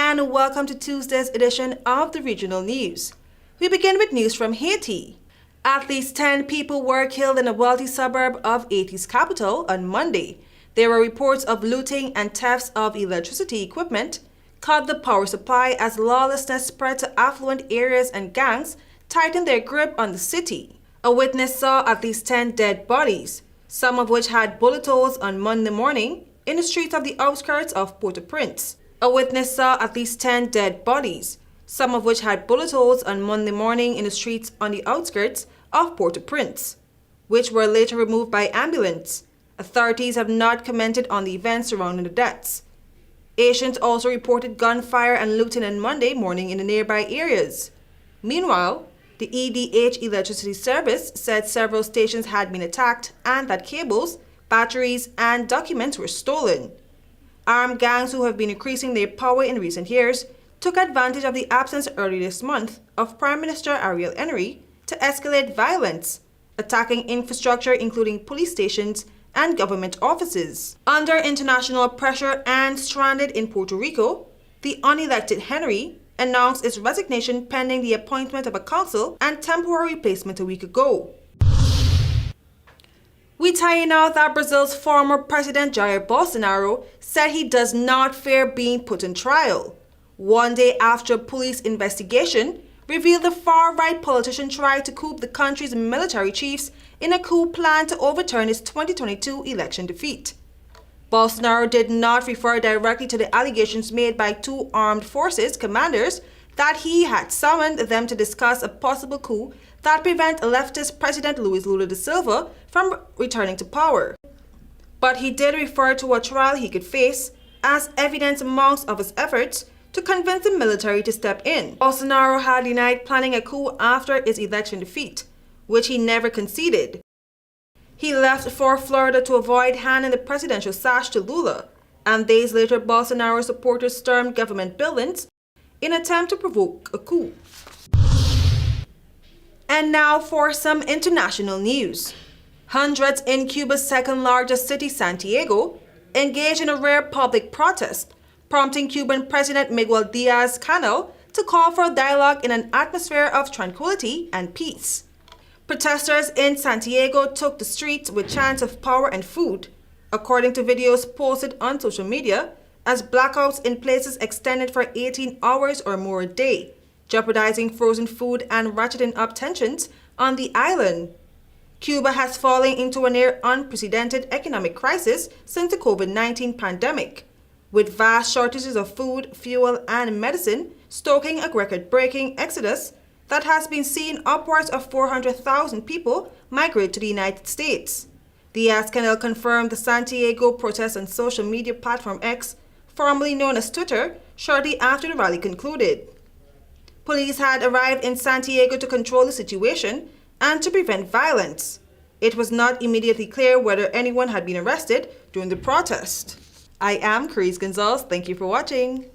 and welcome to Tuesday's edition of the Regional News. We begin with news from Haiti. At least 10 people were killed in a wealthy suburb of Haiti's capital on Monday. There were reports of looting and thefts of electricity equipment, cut the power supply as lawlessness spread to affluent areas and gangs tightened their grip on the city. A witness saw at least 10 dead bodies, some of which had bullet holes on Monday morning in the streets of the outskirts of Port-au-Prince. A witness saw at least 10 dead bodies, some of which had bullet holes on Monday morning in the streets on the outskirts of Port-au-Prince, which were later removed by ambulance. Authorities have not commented on the events surrounding the deaths. Asians also reported gunfire and looting on Monday morning in the nearby areas. Meanwhile, the EDH electricity service said several stations had been attacked and that cables, batteries, and documents were stolen. Armed gangs who have been increasing their power in recent years took advantage of the absence early this month of Prime Minister Ariel Henry to escalate violence, attacking infrastructure including police stations and government offices. Under international pressure and stranded in Puerto Rico, the unelected Henry announced his resignation pending the appointment of a council and temporary replacement a week ago. We tell you now that Brazil's former president Jair Bolsonaro said he does not fear being put on trial, one day after a police investigation revealed the far-right politician tried to coup the country's military chiefs in a coup planned to overturn his 2022 election defeat. Bolsonaro did not refer directly to the allegations made by two armed forces commanders that he had summoned them to discuss a possible coup that prevent leftist President Luiz Lula da Silva from returning to power. But he did refer to a trial he could face as evidence amongst of his efforts to convince the military to step in. Bolsonaro had denied planning a coup after his election defeat, which he never conceded. He left for Florida to avoid handing the presidential sash to Lula, and days later Bolsonaro supporters stormed government buildings in an attempt to provoke a coup. And now for some international news. Hundreds in Cuba's second largest city, Santiago, engaged in a rare public protest, prompting Cuban President Miguel Diaz-Canel to call for a dialogue in an atmosphere of tranquility and peace. Protesters in Santiago took the streets with chants of power and food, according to videos posted on social media, as blackouts in places extended for 18 hours or more a day, jeopardizing frozen food and ratcheting up tensions on the island. Cuba has fallen into a near unprecedented economic crisis since the COVID-19 pandemic, with vast shortages of food, fuel, and medicine stoking a record-breaking exodus that has been seen upwards of 400,000 people migrate to the United States. Diaz-Canel confirmed the Santiago protest on social media platform X, formerly known as Twitter, shortly after the rally concluded. Police had arrived in Santiago to control the situation and to prevent violence. It was not immediately clear whether anyone had been arrested during the protest. I am KERESE Gonzalez. Thank you for watching.